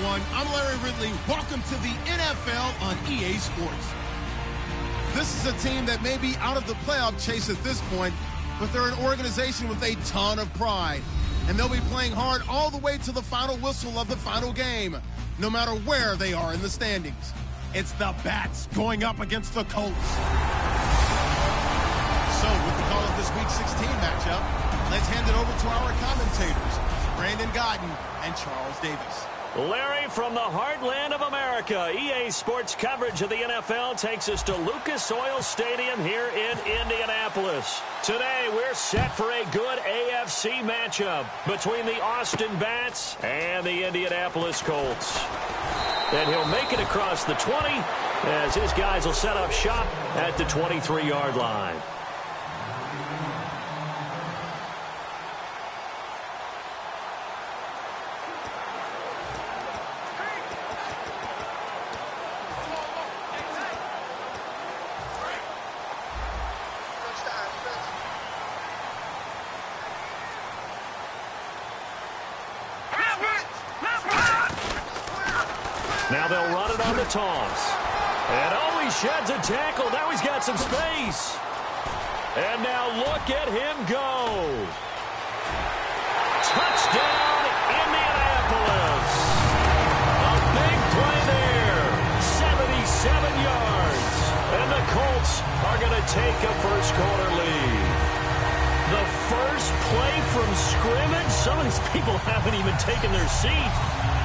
everyone. I'm Larry Ridley. Welcome to the NFL on EA Sports. This is a team that may be out of the playoff chase at this point, but they're an organization with a ton of pride. And they'll be playing hard all the way to the final whistle of the final game, no matter where they are in the standings. It's the Bats going up against the Colts. So, with the call of this Week 16 matchup, let's hand it over to our commentators, Brandon Godden and Charles Davis. Larry, from the heartland of America, EA Sports coverage of the NFL takes us to Lucas Oil Stadium here in Indianapolis. Today, we're set for a good AFC matchup between the Austin Bats and the Indianapolis Colts. And he'll make it across the 20 as his guys will set up shop at the 23-yard line. Now they'll run it on the toss. And oh, he sheds a tackle. Now he's got some space. And now look at him go. Touchdown, Indianapolis. A big play there. 77 yards. And the Colts are going to take a first-quarter lead. The first play from scrimmage. Some of these people haven't even taken their seat.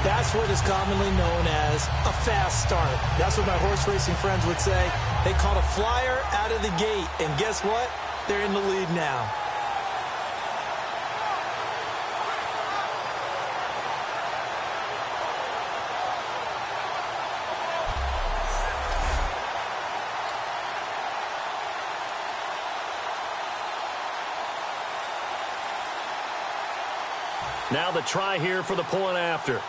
That's what is commonly known as a fast start. That's what my horse racing friends would say. They caught a flyer out of the gate, and guess what? They're in the lead now. Now the try here for the point after.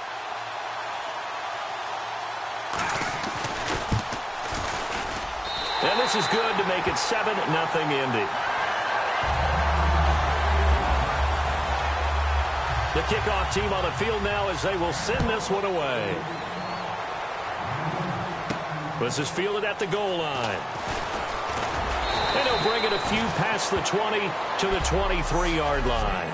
And this is good to make it 7-0 Indy. The kickoff team on the field now as they will send this one away. This is fielded at the goal line. And he'll bring it a few past the 20 to the 23-yard line.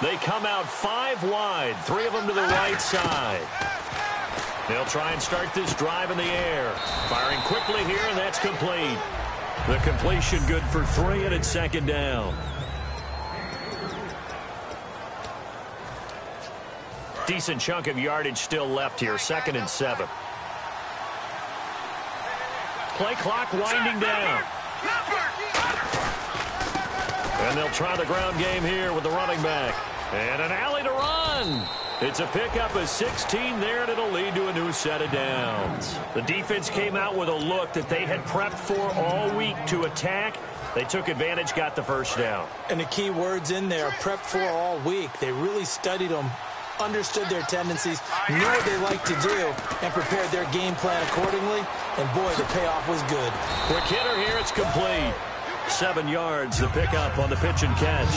They come out 5 wide, 3 of them to the right side. They'll try and start this drive in the air. Firing quickly here, and that's complete. The completion good for 3, and it's second down. Decent chunk of yardage still left here, 2nd and 7. Play clock winding down. And they'll try the ground game here with the running back. And an alley to run. It's a pickup of 16 there, and it'll lead to a new set of downs. The defense came out with a look that they had prepped for all week to attack. They took advantage, got the first down. And the key words in there, prepped for all week. They really studied them, understood their tendencies, knew what they like to do, and prepared their game plan accordingly. And, boy, the payoff was good. Quick hitter here, it's complete. 7 yards, the pickup on the pitch and catch.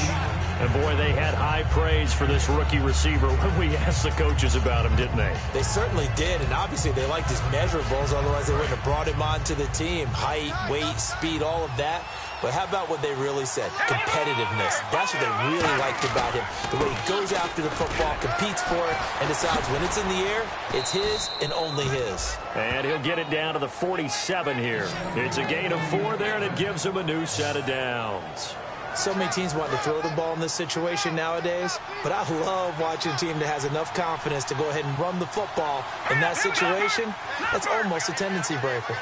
And, boy, they had high praise for this rookie receiver when we asked the coaches about him, didn't they? They certainly did, and obviously they liked his measurables. Otherwise, they wouldn't have brought him onto the team. Height, weight, speed, all of that. But how about what they really said? Competitiveness. That's what they really liked about him. The way he goes after the football, competes for it, and decides when it's in the air, it's his and only his. And he'll get it down to the 47 here. It's a gain of 4 there, and it gives him a new set of downs. So many teams want to throw the ball in this situation nowadays, but I love watching a team that has enough confidence to go ahead and run the football. In that situation, that's almost a tendency breaker.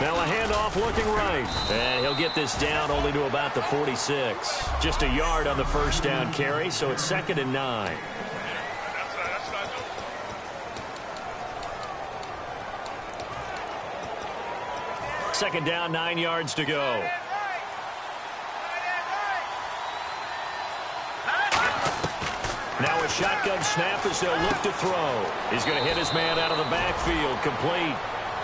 Now a handoff looking right. And he'll get this down only to about the 46. Just a yard on the first down carry, so it's 2nd and 9. Second down, 9 yards to go. a shotgun snap as they'll look to throw. He's going to hit his man out of the backfield, complete.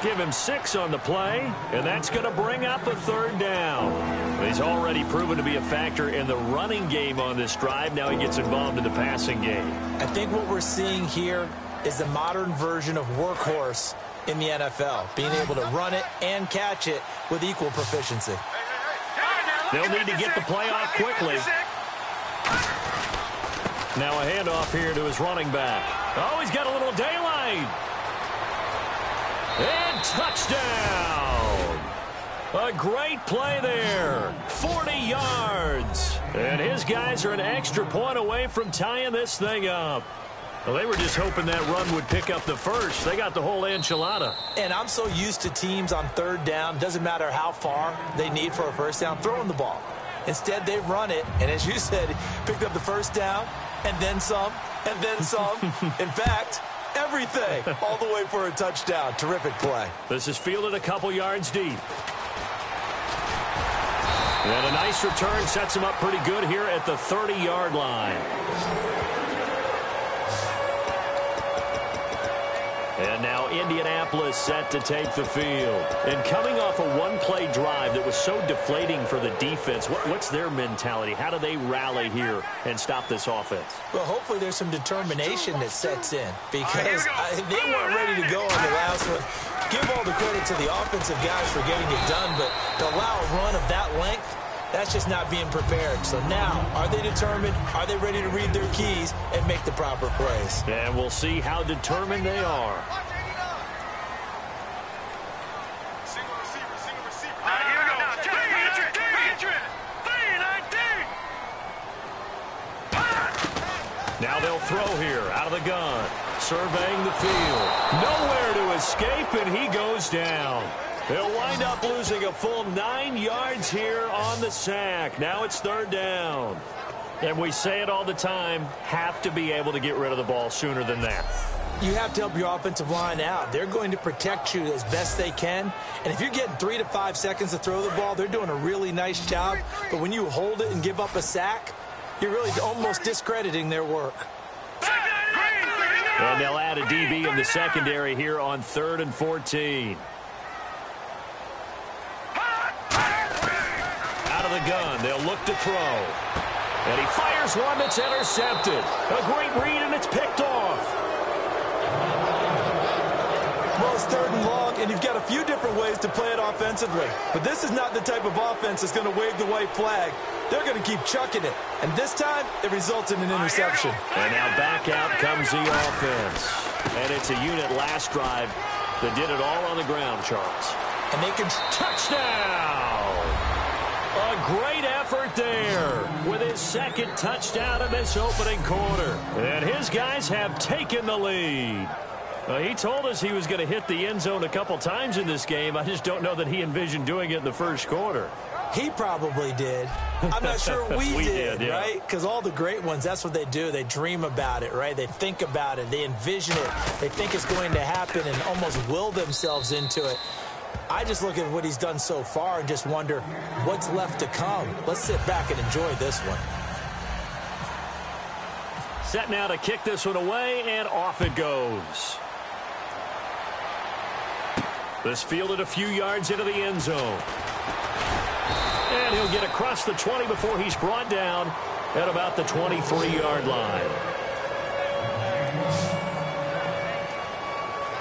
Give him 6 on the play, and that's going to bring up a third down. He's already proven to be a factor in the running game on this drive. Now he gets involved in the passing game. I think what we're seeing here is the modern version of workhorse in the NFL, being able to run it and catch it with equal proficiency. They'll need to get the play off quickly. Now a handoff here to his running back. Oh, he's got a little daylight. And touchdown. A great play there. 40 yards. And his guys are an extra point away from tying this thing up. Well, they were just hoping that run would pick up the first. They got the whole enchilada. And I'm so used to teams on third down, doesn't matter how far they need for a first down, throwing the ball. Instead, they run it, and as you said, picked up the first down, and then some, and then some. In fact, everything, all the way for a touchdown. Terrific play. This is fielded a couple yards deep. And a nice return sets him up pretty good here at the 30-yard line. And now Indianapolis set to take the field. And coming off a one-play drive that was so deflating for the defense, what's their mentality? How do they rally here and stop this offense? Well, hopefully there's some determination that sets in, because they weren't ready to go on the last one. Give all the credit to the offensive guys for getting it done, but to allow a run of that length, that's just not being prepared. So now, are they determined? Are they ready to read their keys and make the proper plays? And we'll see how determined they are. Now they'll throw here out of the gun. Surveying the field. Nowhere to escape, and he goes down. They'll wind up losing a full 9 yards here on the sack. Now it's third down. And we say it all the time, have to be able to get rid of the ball sooner than that. You have to help your offensive line out. They're going to protect you as best they can. And if you're getting 3 to 5 seconds to throw the ball, they're doing a really nice job. But when you hold it and give up a sack, you're really almost discrediting their work. And they'll add a DB in the secondary here on 3rd and 14. Out of the gun, they'll look to throw. And he fires one that's intercepted. A great read, and it's picked off. Well, it's 3rd and long, and you've got a few different ways to play it offensively. But this is not the type of offense that's going to wave the white flag. They're going to keep chucking it. And this time, it results in an interception. And now back out comes the offense. And it's a unit last drive that did it all on the ground, Charles. And they can... Touchdown! A great effort there with his second touchdown in this opening quarter. And his guys have taken the lead. He told us he was going to hit the end zone a couple times in this game. I just don't know that he envisioned doing it in the first quarter. He probably did. I'm not sure we did, yeah. right? Because all the great ones, that's what they do. They dream about it, right? They think about it. They envision it. They think it's going to happen and almost will themselves into it. I just look at what he's done so far and just wonder what's left to come. Let's sit back and enjoy this one. Set now to kick this one away, and off it goes. This fielded a few yards into the end zone. And he'll get across the 20 before he's brought down at about the 23-yard line.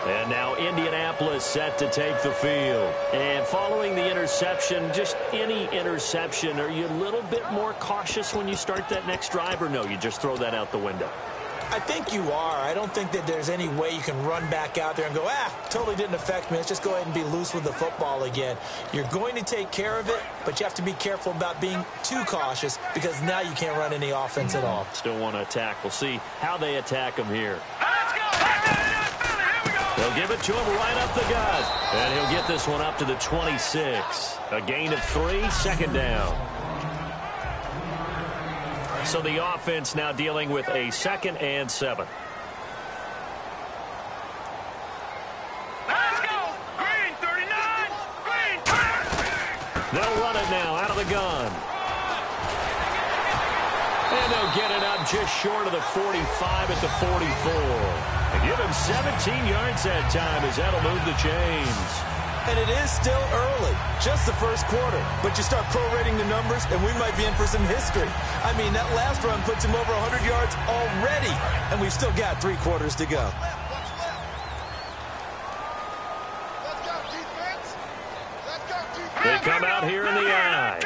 And now Indianapolis set to take the field. And following the interception, just any interception, are you a little bit more cautious when you start that next drive, or no, you just throw that out the window? I think you are. I don't think that there's any way you can run back out there and go, totally didn't affect me. Let's just go ahead and be loose with the football again. You're going to take care of it, but you have to be careful about being too cautious, because now you can't run any offense at all. Still want to attack. We'll see how they attack him here. They'll give it to him right up the gut. And he'll get this one up to the 26. A gain of 3, second down. So the offense now dealing with a 2nd and 7. Let's go! Green 39! Green 30! They'll run it now out of the gun. And they'll get it up just short of the 45 at the 44. And give him 17 yards that time as that'll move the chains. And it is still early, just the first quarter. But you start prorating the numbers, and we might be in for some history. I mean, that last run puts him over 100 yards already, and we've still got 3 quarters to go. They come out here in the I.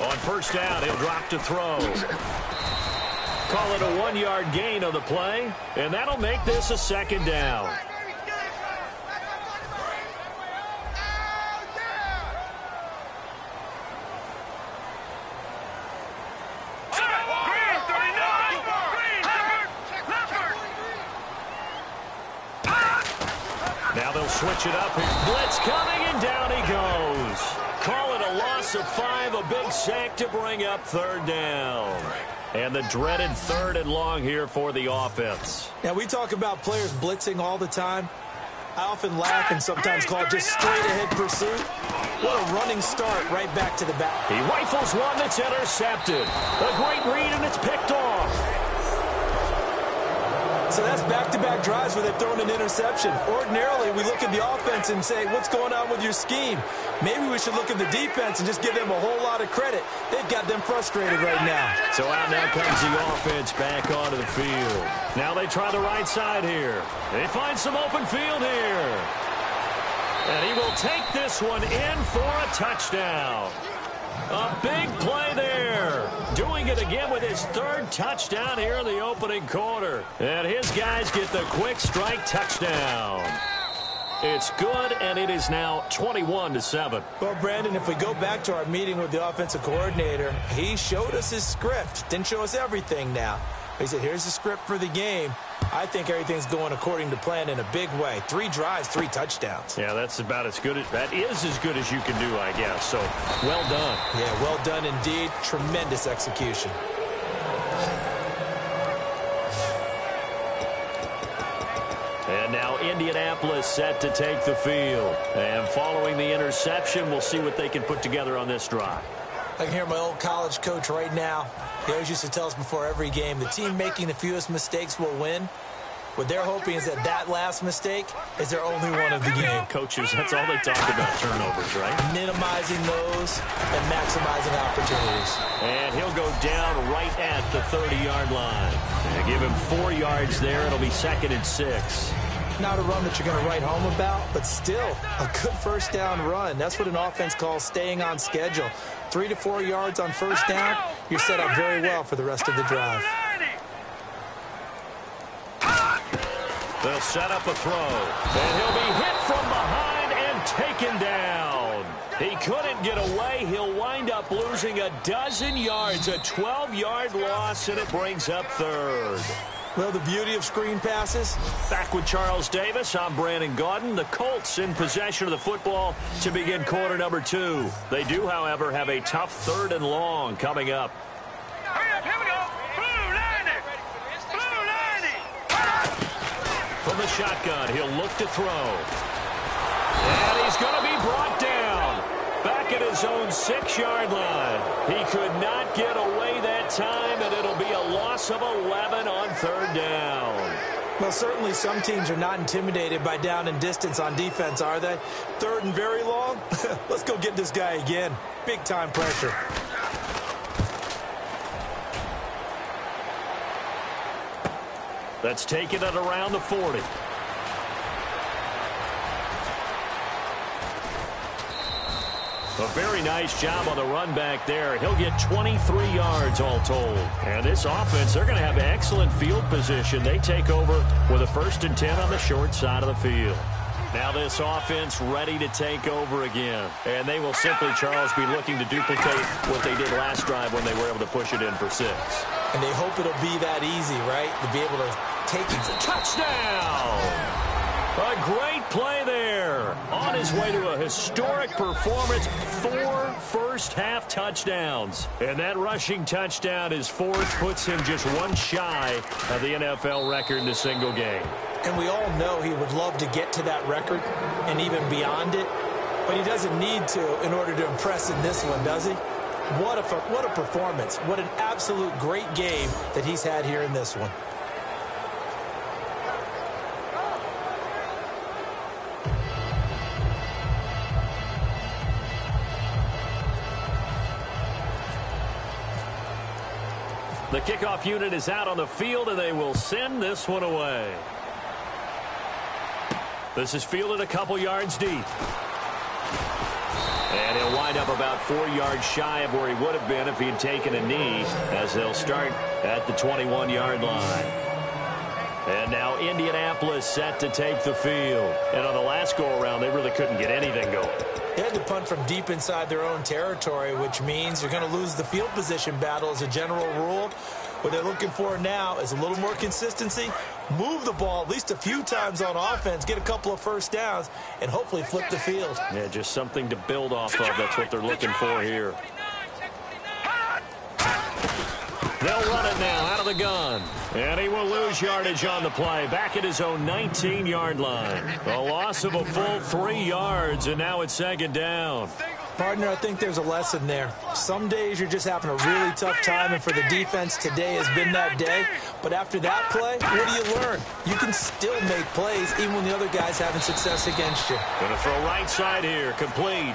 On first down, he'll drop to throw. Call it a 1-yard gain on the play, and that'll make this a second down. Now they'll switch it up. Blitz coming, and down he goes. Call it a loss of 5, a big sack to bring up third down. And the dreaded 3rd and long here for the offense. Now, we talk about players blitzing all the time. I often laugh and sometimes call it just straight-ahead pursuit. What a running start right back to the back. He rifles one that's intercepted. A great read, and it's picked off. So that's back-to-back drives where they've thrown an interception. Ordinarily, we look at the offense and say, what's going on with your scheme? Maybe we should look at the defense and just give them a whole lot of credit. They've got them frustrated right now. So out now comes the offense back onto the field. Now they try the right side here. They find some open field here. And he will take this one in for a touchdown. A big play there. Doing it again with his 3rd touchdown here in the opening quarter. And his guys get the quick strike touchdown. It's good, and it is now 21-7. Well, Brandon, if we go back to our meeting with the offensive coordinator, he showed us his script. Didn't show us everything now. He said, here's the script for the game. I think everything's going according to plan in a big way. 3 drives, 3 touchdowns. Yeah, that's about as good. That is as good as you can do, I guess. So, well done. Yeah, well done indeed. Tremendous execution. And now Indianapolis set to take the field. And following the interception, we'll see what they can put together on this drive. I can hear my old college coach right now. He always used to tell us before every game, the team making the fewest mistakes will win. What they're hoping is that that last mistake is their only one of the game. Coaches, that's all they talk about, turnovers, right? Minimizing those and maximizing opportunities. And he'll go down right at the 30-yard line. And give him 4 yards there. It'll be 2nd and 6. Not a run that you're going to write home about, but still a good first down run. That's what an offense calls staying on schedule. 3 to 4 yards on first down, you're set up very well for the rest of the drive. They'll set up a throw, and he'll be hit from behind and taken down. He couldn't get away. He'll wind up losing a dozen yards, a 12-yard loss, and it brings up 3rd. Well, the beauty of screen passes. Back with Charles Davis, I'm Brandon Gaudin. The Colts in possession of the football to begin quarter number 2. They do, however, have a tough 3rd and long coming up. Hurry up, here we go. Blue 90. Blue 90. From the shotgun, he'll look to throw. And he's going to be brought down. Back at his own 6-yard line. He could not get away that time, and it'll be a loss of 11 on 3rd down. Well, certainly some teams are not intimidated by down and distance on defense, are they? 3rd and very long? Let's go get this guy again. Big-time pressure. That's taken it around the 40. A very nice job on the run back there. He'll get 23 yards all told. And this offense, they're going to have excellent field position. They take over with a 1st and 10 on the short side of the field. Now this offense ready to take over again. And they will simply, Charles, be looking to duplicate what they did last drive when they were able to push it in for 6. And they hope it'll be that easy, right? To be able to take it. Touchdown! A great play there. On his way to a historic performance, 4 first-half touchdowns. And that rushing touchdown, his 4th, puts him just 1 shy of the NFL record in a single game. And we all know he would love to get to that record and even beyond it. But he doesn't need to in order to impress in this one, does he? What a performance. What an absolute great game that he's had here in this one. The kickoff unit is out on the field, and they will send this one away. This is fielded a couple yards deep. And he'll wind up about 4 yards shy of where he would have been if he had taken a knee, as they'll start at the 21-yard line. And now Indianapolis set to take the field. And on the last go-around, they really couldn't get anything going. They had to punt from deep inside their own territory, which means you're going to lose the field position battle as a general rule. What they're looking for now is a little more consistency, move the ball at least a few times on offense, get a couple of first downs, and hopefully flip the field. Yeah, just something to build off of. That's what they're looking for here. They'll run it now out of the gun. And he will lose yardage on the play. Back at his own 19-yard line. A loss of a full 3 yards, and now it's second down. Partner, I think there's a lesson there. Some days you're just having a really tough time, and for the defense, today has been that day. But after that play, what do you learn? You can still make plays even when the other guy's having success against you. Gonna throw right side here, complete.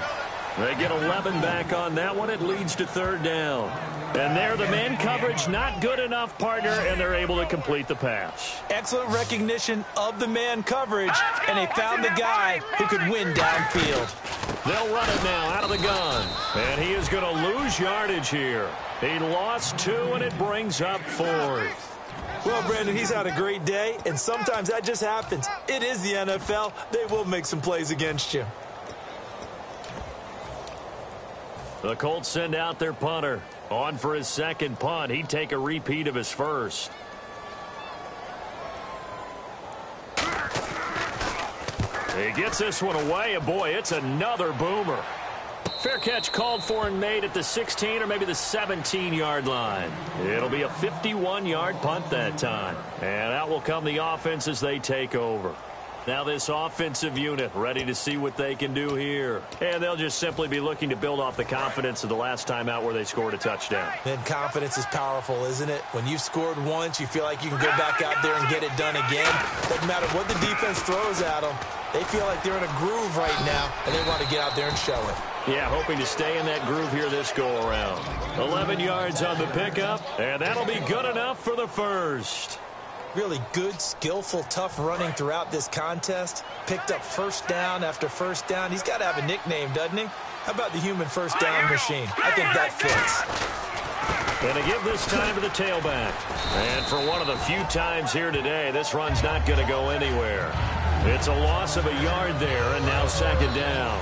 They get 11 back on that one. It leads to third down. And there, the man coverage not good enough, partner, and they're able to complete the pass. Excellent recognition of the man coverage, and they found the guy who could win downfield. They'll run it now out of the gun. And he is going to lose yardage here. He lost 2, and it brings up 4th. Well, Brandon, he's had a great day, and sometimes that just happens. It is the NFL. They will make some plays against you. The Colts send out their punter. On for his second punt. He'd take a repeat of his first. He gets this one away, and boy, it's another boomer. Fair catch called for and made at the 16 or maybe the 17-yard line. It'll be a 51-yard punt that time. And out will come the offense as they take over. Now this offensive unit ready to see what they can do here. And they'll just simply be looking to build off the confidence of the last time out where they scored a touchdown. And confidence is powerful, isn't it? When you've scored once, you feel like you can go back out there and get it done again. Doesn't matter what the defense throws at them. They feel like they're in a groove right now, and they want to get out there and show it. Yeah, hoping to stay in that groove here this go-around. 11 yards on the pickup, and that'll be good enough for the first. Really good, skillful, tough running throughout this contest. Picked up first down after first down. He's got to have a nickname, doesn't he? How about the human first down machine? I think that fits. Going to give this time to the tailback. And for one of the few times here today, this run's not going to go anywhere. It's a loss of a yard there, and now second down.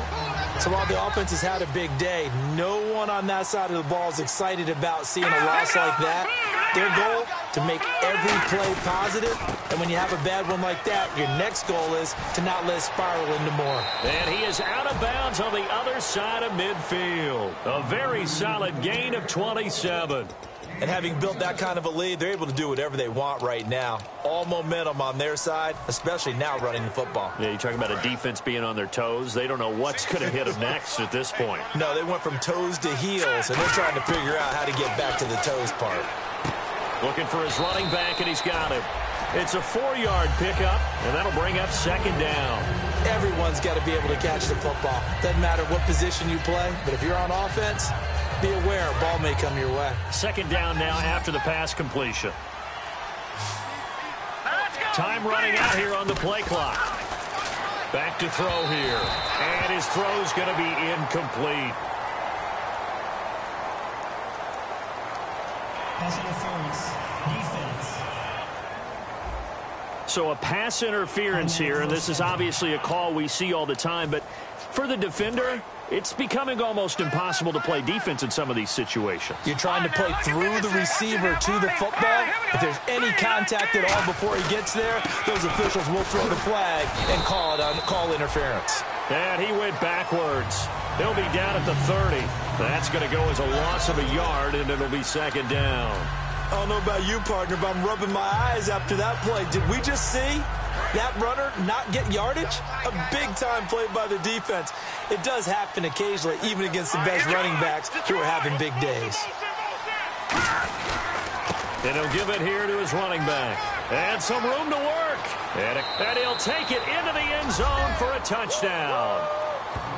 So while the offense has had a big day, no one on that side of the ball is excited about seeing a loss like that. Their goal, to make every play positive. And when you have a bad one like that, your next goal is to not let it spiral into more. And he is out of bounds on the other side of midfield. A very solid gain of 27. And having built that kind of a lead, they're able to do whatever they want right now. All momentum on their side, especially now running the football. Yeah, you're talking about a defense being on their toes. They don't know what's going to hit them next at this point. No, they went from toes to heels, and they're trying to figure out how to get back to the toes part. Looking for his running back, and he's got him. It's a 4-yard pickup, and that'll bring up second down. Everyone's got to be able to catch the football. Doesn't matter what position you play, but if you're on offense, be aware a ball may come your way. Second down now after the pass completion. Time running out here on the play clock. Back to throw here. And his throw's going to be incomplete. Pass interference, defense. So a pass interference here, and this is obviously a call we see all the time, but for the defender, it's becoming almost impossible to play defense in some of these situations. You're trying to play through the receiver to the football. If there's any contact at all before he gets there, those officials will throw the flag and call interference. And he went backwards. He'll be down at the 30. That's going to go as a loss of a yard, and it'll be second down. I don't know about you, partner, but I'm rubbing my eyes after that play. Did we just see that runner not get yardage? A big-time play by the defense. It does happen occasionally, even against the best running backs who are having big days. And he'll give it here to his running back. And some room to work. And he'll take it into the end zone for a touchdown.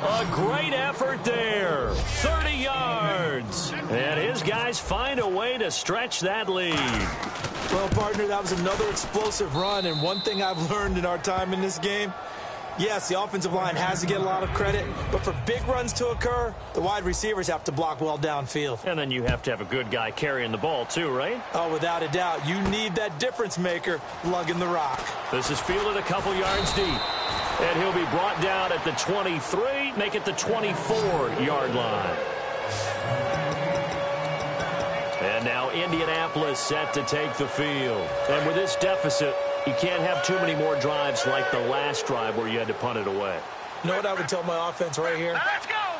A great effort there. 30 yards. And his guys find a way to stretch that lead. Well, partner, that was another explosive run. And one thing I've learned in our time in this game, yes, the offensive line has to get a lot of credit, but for big runs to occur, the wide receivers have to block well downfield. And then you have to have a good guy carrying the ball too, right? Oh, without a doubt. You need that difference maker lugging the rock. This is fielded a couple yards deep. And he'll be brought down at the 23, make it the 24-yard line. And now Indianapolis set to take the field. And with this deficit, you can't have too many more drives like the last drive where you had to punt it away. You know what I would tell my offense right here?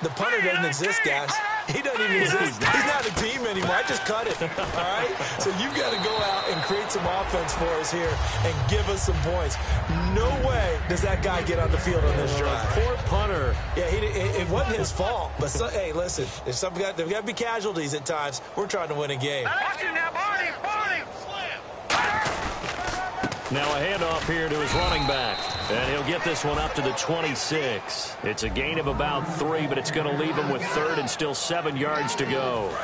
The punter doesn't exist, guys. He doesn't even exist. He's not a team anymore. I just cut it, all right? So you've got to go out and create some offense for us here and give us some points. No way does that guy get on the field on this drive. Poor punter. Yeah, it wasn't his fault. But, hey, listen, there's got to be casualties at times. We're trying to win a game. Now a handoff here to his running back. And he'll get this one up to the 26. It's a gain of about 3, but it's going to leave him with 3rd and still 7 yards to go.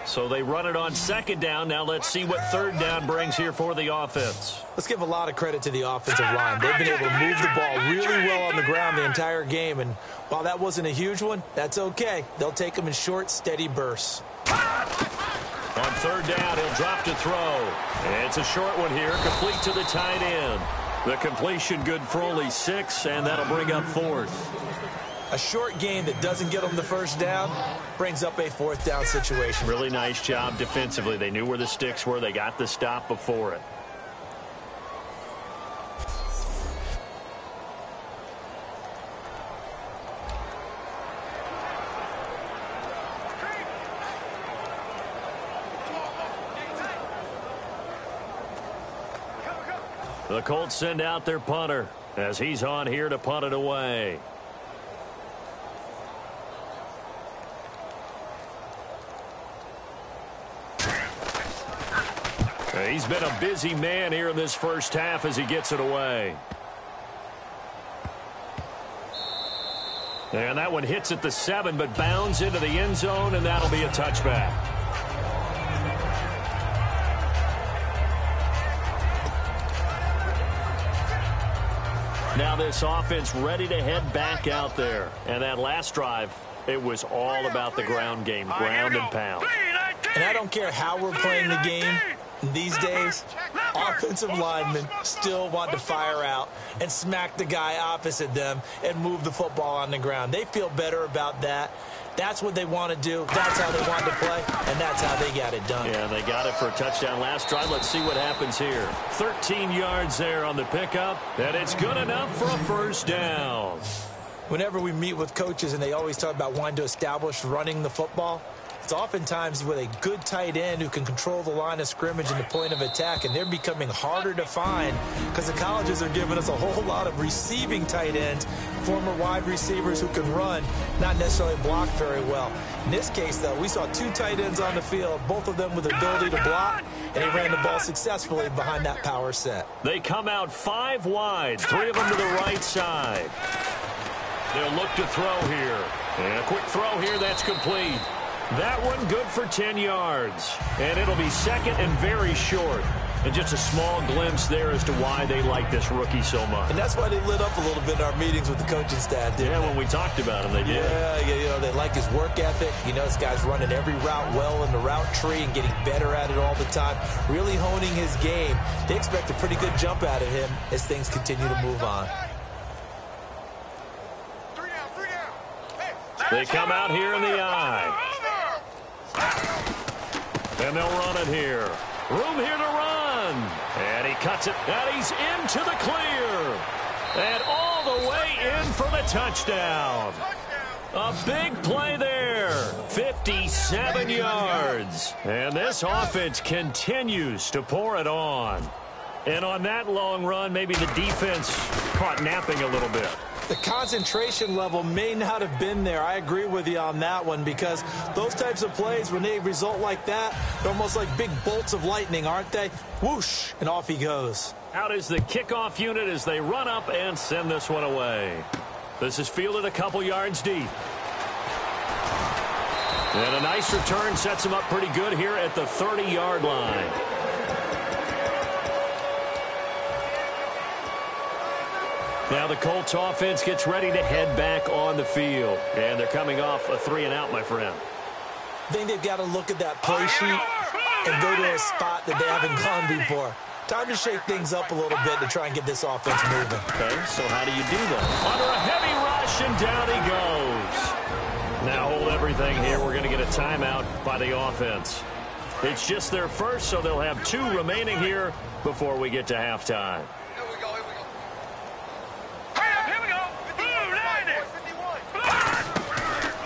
So they run it on 2nd down. Now let's see what 3rd down brings here for the offense. Let's give a lot of credit to the offensive line. They've been able to move the ball really well on the ground the entire game. And while that wasn't a huge one, that's okay. They'll take them in short, steady bursts. On 3rd down, he'll drop to throw. It's a short one here, complete to the tight end. The completion good for only 6, and that'll bring up 4th. A short game that doesn't get them the 1st down brings up a 4th down situation. Really nice job defensively. They knew where the sticks were. They got the stop before it. The Colts send out their punter as he's on here to punt it away. He's been a busy man here in this first half as he gets it away. And that one hits at the 7, but bounds into the end zone, and that'll be a touchback. Now this offense ready to head back out there. And that last drive, it was all about the ground game, ground and pound. And I don't care how we're playing the game these days, offensive linemen still want to fire out and smack the guy opposite them and move the football on the ground. They feel better about that. That's what they want to do. That's how they want to play, and that's how they got it done. Yeah, they got it for a touchdown last drive. Let's see what happens here. 13 yards there on the pickup, and it's good enough for a 1st down. Whenever we meet with coaches and they always talk about wanting to establish running the football, it's oftentimes with a good tight end who can control the line of scrimmage and the point of attack, and they're becoming harder to find because the colleges are giving us a whole lot of receiving tight ends, former wide receivers who can run, not necessarily block very well. In this case, though, we saw 2 tight ends on the field, both of them with the ability to block, and he ran the ball successfully behind that power set. They come out 5 wide, 3 of them to the right side. They'll look to throw here. And a quick throw here, that's complete. That one good for 10 yards. And it'll be 2nd and very short. And just a small glimpse there as to why they like this rookie so much. And that's why they lit up a little bit in our meetings with the coaching staff, didn't they? When we talked about him, they did. Yeah, you know, they like his work ethic. You know, this guy's running every route well in the route tree and getting better at it all the time, really honing his game. They expect a pretty good jump out of him as things continue to move on. They come out here in the eye. And they'll run it here. Room here to run. And he cuts it. And he's into the clear. And all the way in for the touchdown. A big play there. 57 yards. And this offense continues to pour it on. And on that long run, maybe the defense caught napping a little bit. The concentration level may not have been there. I agree with you on that one, because those types of plays, when they result like that, they're almost like big bolts of lightning, aren't they? Whoosh, and off he goes. Out is the kickoff unit as they run up and send this one away. This is fielded a couple yards deep. And a nice return sets him up pretty good here at the 30-yard line. Now the Colts offense gets ready to head back on the field. And they're coming off a 3-and-out, my friend. I think they've got to look at that play sheet and go to a spot that they haven't gone before. Time to shake things up a little bit to try and get this offense moving. Okay, so how do you do that? Under a heavy rush, and down he goes. Now hold everything here. We're going to get a timeout by the offense. It's just their first, so they'll have 2 remaining here before we get to halftime.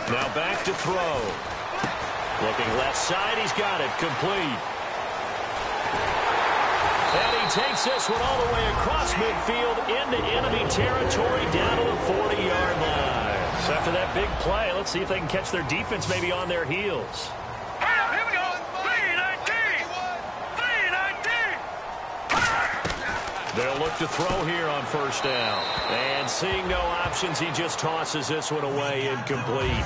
Now back to throw. Looking left side, he's got it, complete. And he takes this one all the way across midfield into enemy territory down to the 40-yard line. So after that big play, let's see if they can catch their defense maybe on their heels. Here we go. 3-19. They'll look to throw here on first down. And seeing no options, he just tosses this one away incomplete.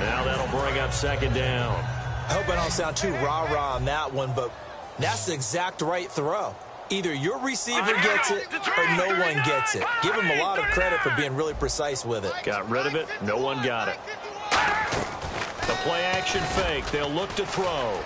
Now that'll bring up second down. I hope I don't sound too rah-rah on that one, but that's the exact right throw. Either your receiver gets it or no one gets it. Give him a lot of credit for being really precise with it. Got rid of it. No one got it. The play-action fake. They'll look to throw.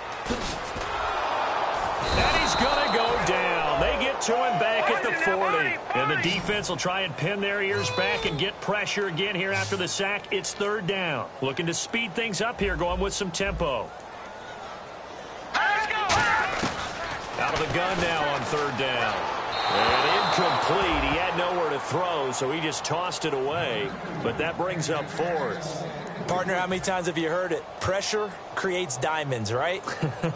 And he's going to go down. They get to him back at the 40. And the defense will try and pin their ears back and get pressure again here after the sack. It's third down. Looking to speed things up here, going with some tempo. Out of the gun now on third down. And incomplete. He had nowhere to throw, so he just tossed it away. But that brings up fourth. Partner, how many times have you heard it? Pressure creates diamonds, right?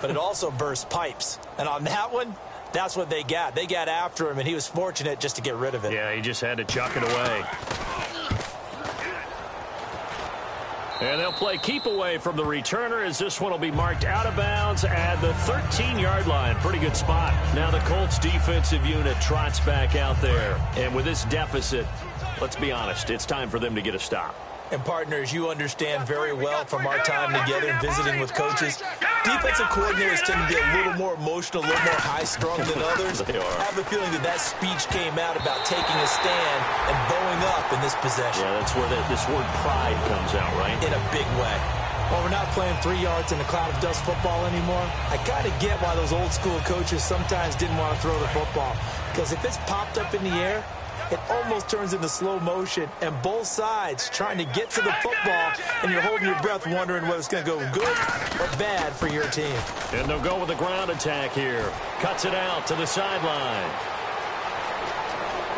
But it also bursts pipes. And on that one, that's what they got. They got after him, and he was fortunate just to get rid of it. Yeah, he just had to chuck it away. And they'll play keep away from the returner as this one will be marked out of bounds at the 13-yard line. Pretty good spot. Now the Colts defensive unit trots back out there. And with this deficit, let's be honest, it's time for them to get a stop. And partners, you understand very well from our time together and visiting with coaches, defensive coordinators tend to be a little more emotional, a little more high-strung than others. They are. I have a feeling that speech came out about taking a stand and bowing up in this possession. Yeah, that's where this word pride comes out, right? In a big way. While we're not playing 3 yards in a cloud of dust football anymore, I kind of get why those old-school coaches sometimes didn't want to throw the football. Because if it's popped up in the air, it almost turns into slow motion, and both sides trying to get to the football, and you're holding your breath wondering whether it's going to go good or bad for your team. And they'll go with a ground attack here. Cuts it out to the sideline.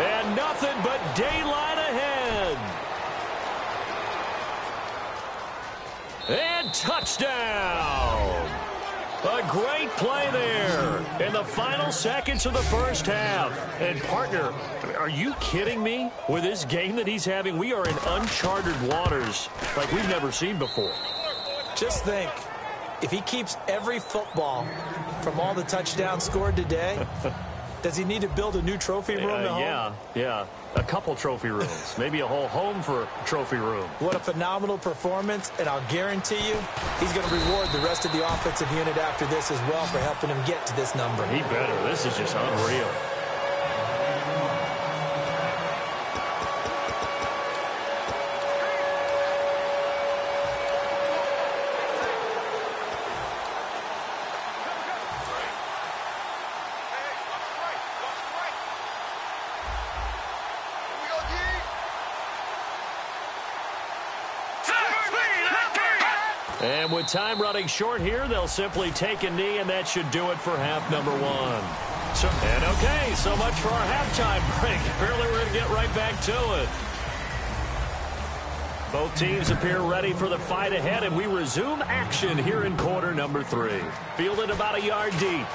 And nothing but daylight ahead. And touchdown. A great play there in the final seconds of the first half. And, partner, are you kidding me? With this game that he's having, we are in uncharted waters like we've never seen before. Just think, if he keeps every football from all the touchdowns scored today, does he need to build a new trophy room at home? Yeah. A couple trophy rooms. Maybe a whole home for trophy room. What a phenomenal performance, and I'll guarantee you he's going to reward the rest of the offensive unit after this as well for helping him get to this number. He better. This is just unreal. And with time running short here, they'll simply take a knee, and that should do it for half number one. So much for our halftime break. Apparently we're going to get right back to it. Both teams appear ready for the fight ahead, and we resume action here in quarter number 3. Fielded about a yard deep.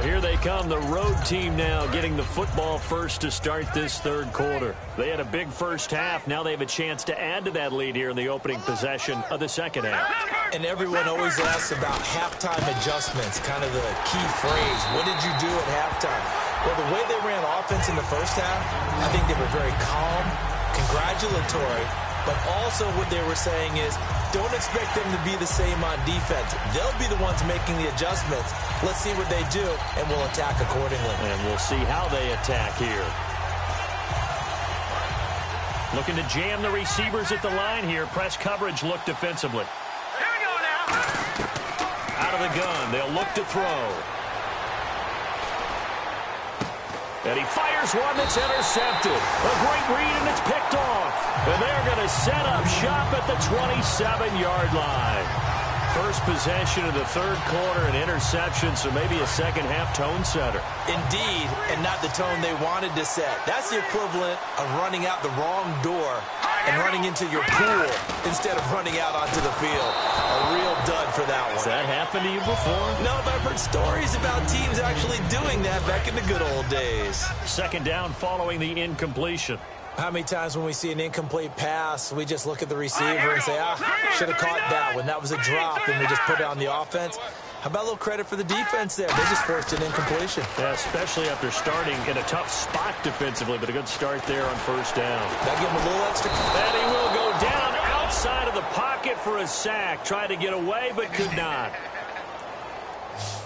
Here they come, the road team now getting the football first to start this third quarter. They had a big first half. Now they have a chance to add to that lead here in the opening possession of the second half. And everyone always asks about halftime adjustments, kind of the key phrase. What did you do at halftime? Well, the way they ran offense in the first half, I think they were very calm, congratulatory, but also what they were saying is, don't expect them to be the same on defense. They'll be the ones making the adjustments. Let's see what they do, and we'll attack accordingly. And we'll see how they attack here. Looking to jam the receivers at the line here. Press coverage look defensively. Here we go now. Out of the gun, they'll look to throw. And he fires one that's intercepted. A great read, and it's picked off. And they're going to set up shop at the 27-yard line. First possession of the third quarter, an interception, so maybe a second-half tone setter. Indeed, and not the tone they wanted to set. That's the equivalent of running out the wrong door and running into your pool instead of running out onto the field. A real dud for that one. Has that happened to you before? No, but I've heard stories about teams actually doing that back in the good old days. Second down following the incompletion. How many times when we see an incomplete pass, we just look at the receiver and say, should have caught that one. That was a drop, and we just put it on the offense. How about a little credit for the defense there? They just forced an incompletion. Yeah, especially after starting in a tough spot defensively, but a good start there on first down. That give him a little extra. And he will go down outside of the pocket for a sack. Tried to get away, but could not.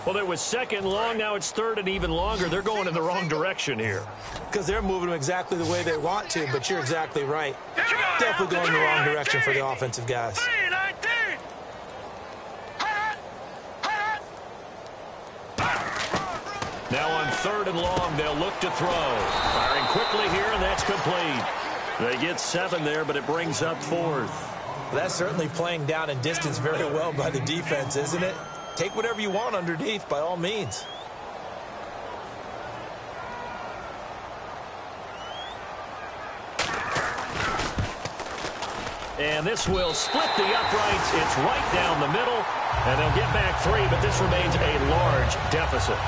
Well, it was second long. Now it's third and even longer. They're going in the wrong direction here. Because they're moving them exactly the way they want to, but you're exactly right. Definitely going in the wrong direction for the offensive guys. Now on third and long, they'll look to throw. Firing quickly here, and that's complete. They get 7 there, but it brings up fourth. Well, that's certainly playing down in distance very well by the defense, isn't it? Take whatever you want underneath, by all means. And this will split the uprights. It's right down the middle, and they'll get back 3, but this remains a large deficit.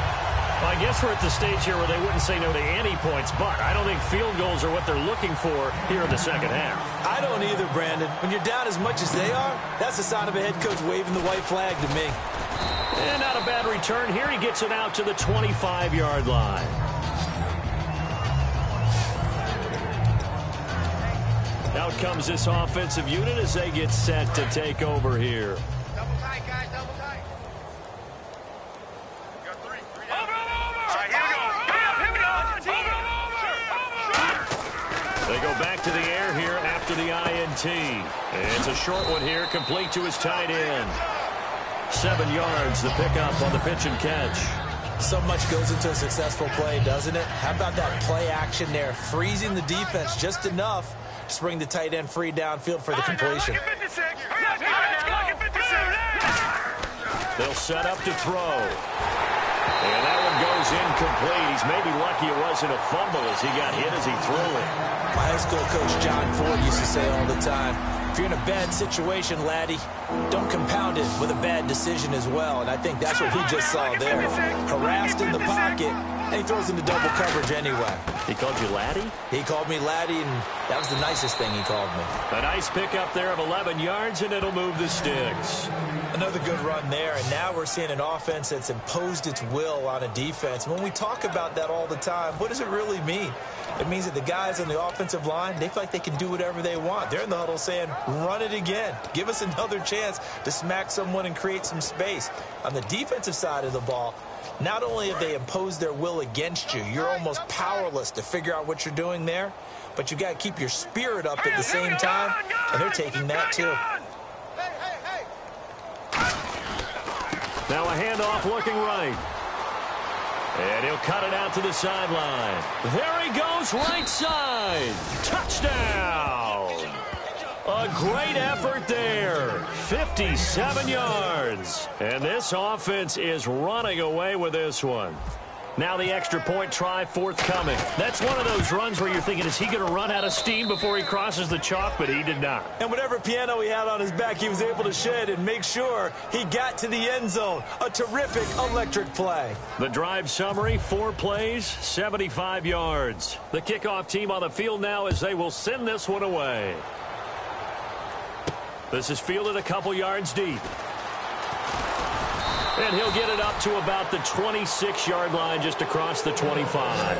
Well, I guess we're at the stage here where they wouldn't say no to any points, but I don't think field goals are what they're looking for here in the second half. I don't either, Brandon. When you're down as much as they are, that's the sign of a head coach waving the white flag to me. And not a bad return here. He gets it out to the 25-yard line. Out comes this offensive unit as they get set to take over here. Double tight, guys, double tight. Got 3. Over. All right, here we go. Over. They go back to the air here after the INT. And it's a short one here, complete to his tight end. 7 yards, the pickup on the pitch and catch. So much goes into a successful play, doesn't it? How about that play action there, freezing the defense just enough to bring the tight end free downfield for the completion. They'll set up to throw. And that one goes incomplete. He's maybe lucky it wasn't a fumble as he got hit as he threw it. My high school coach John Ford used to say all the time, if you're in a bad situation, laddie, don't compound it with a bad decision as well. And I think that's what we just saw there. Harassed in the pocket, and he throws into double coverage anyway. He called you laddie? He called me laddie, and that was the nicest thing he called me. A nice pickup there of 11 yards, and it'll move the sticks. Another good run there, and now we're seeing an offense that's imposed its will on a defense. When we talk about that all the time, what does it really mean? It means that the guys on the offensive line, they feel like they can do whatever they want. They're in the huddle saying, run it again. Give us another chance to smack someone and create some space. On the defensive side of the ball, not only have they imposed their will against you, you're almost powerless to figure out what you're doing there, but you got to keep your spirit up at the same time, and they're taking that too. Now a handoff looking right. And he'll cut it out to the sideline. There he goes, right side. Touchdown. A great effort there. 57 yards. And this offense is running away with this one. Now the extra point try forthcoming. That's one of those runs where you're thinking, is he going to run out of steam before he crosses the chalk? But he did not. And whatever piano he had on his back, he was able to shed and make sure he got to the end zone. A terrific electric play. The drive summary, 4 plays, 75 yards. The kickoff team on the field now as they will send this one away. This is fielded a couple yards deep. And he'll get it up to about the 26-yard line, just across the 25.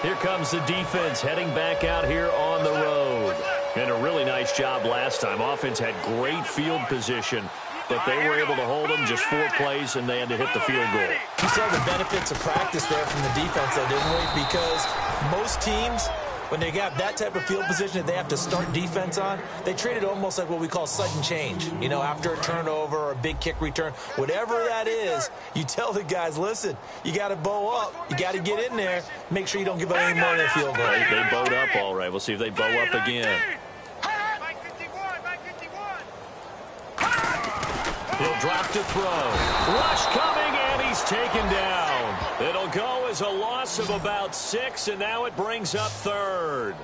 Here comes the defense heading back out here on the road. And a really nice job last time. Offense had great field position, but they were able to hold them just 4 plays, and they had to hit the field goal. We saw the benefits of practice there from the defense, though, didn't we? Because most teams, when they got that type of field position that they have to start defense on, they treat it almost like what we call sudden change. You know, after a turnover or a big kick return, whatever that is, you tell the guys, listen, you got to bow up. You got to get in there. Make sure you don't give up any more than a field goal. They bowed up all right. We'll see if they bow up again. He'll drop to throw. Rush coming, and he's taken down. It'll go as a loss of about 6, and now it brings up 3rd.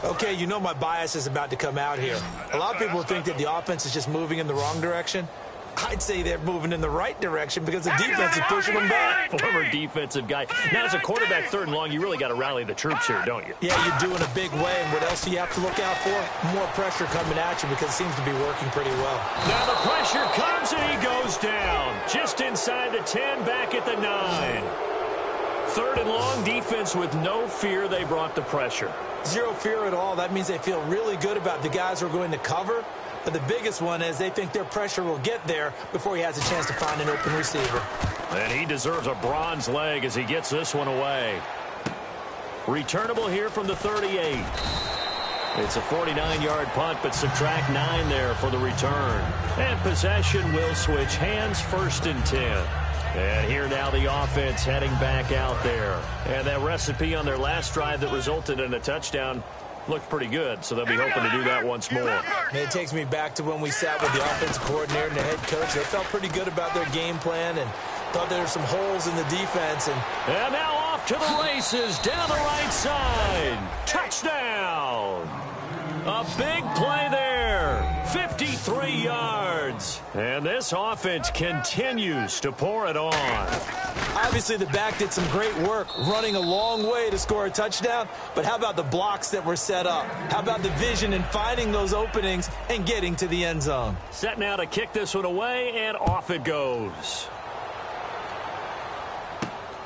Okay, you know my bias is about to come out here. A lot of people think that the offense is just moving in the wrong direction. I'd say they're moving in the right direction because the defense is pushing them back. Former defensive guy. Now, as a quarterback 3rd and long, you really got to rally the troops here, don't you? Yeah, you're doing a big way, and what else do you have to look out for? More pressure coming at you because it seems to be working pretty well. Now the pressure comes, and he goes down. Just inside the 10, back at the 9. 3rd and long, defense with no fear. They brought the pressure. Zero fear at all. That means they feel really good about the guys who are going to cover. But the biggest one is they think their pressure will get there before he has a chance to find an open receiver. And he deserves a bronze leg as he gets this one away. Returnable here from the 38. It's a 49-yard punt, but subtract 9 there for the return. And possession will switch hands, 1st and 10. And here now the offense heading back out there. And that recipe on their last drive that resulted in a touchdown looked pretty good, so they'll be hoping to do that once more. And it takes me back to when we sat with the offensive coordinator and the head coach. They felt pretty good about their game plan and thought there were some holes in the defense. And now off to the races down the right side. Touchdown. A big play there. 53 yards. And this offense continues to pour it on. Obviously, the back did some great work running a long way to score a touchdown. But how about the blocks that were set up? How about the vision and finding those openings and getting to the end zone? Set now to kick this one away, and off it goes.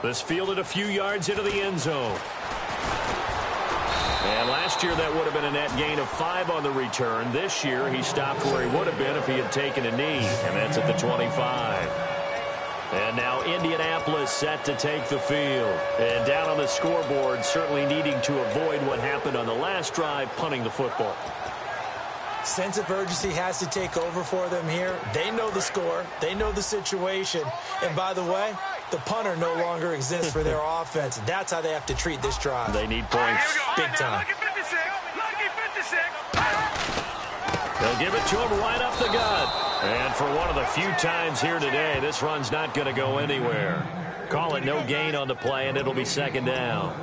This fielded a few yards into the end zone. And last year that would have been a net gain of 5 on the return. This year he stopped where he would have been if he had taken a knee, and that's at the 25. And now Indianapolis set to take the field. And down on the scoreboard, certainly needing to avoid what happened on the last drive, punting the football. Sense of urgency has to take over for them here. They know the score. They know the situation. And by the way, the punter no longer exists for their offense. That's how they have to treat this drive. They need points. Big time. They'll give it to him right up the gut. And for one of the few times here today, this run's not going to go anywhere. Call it no gain on the play, and it'll be 2nd down.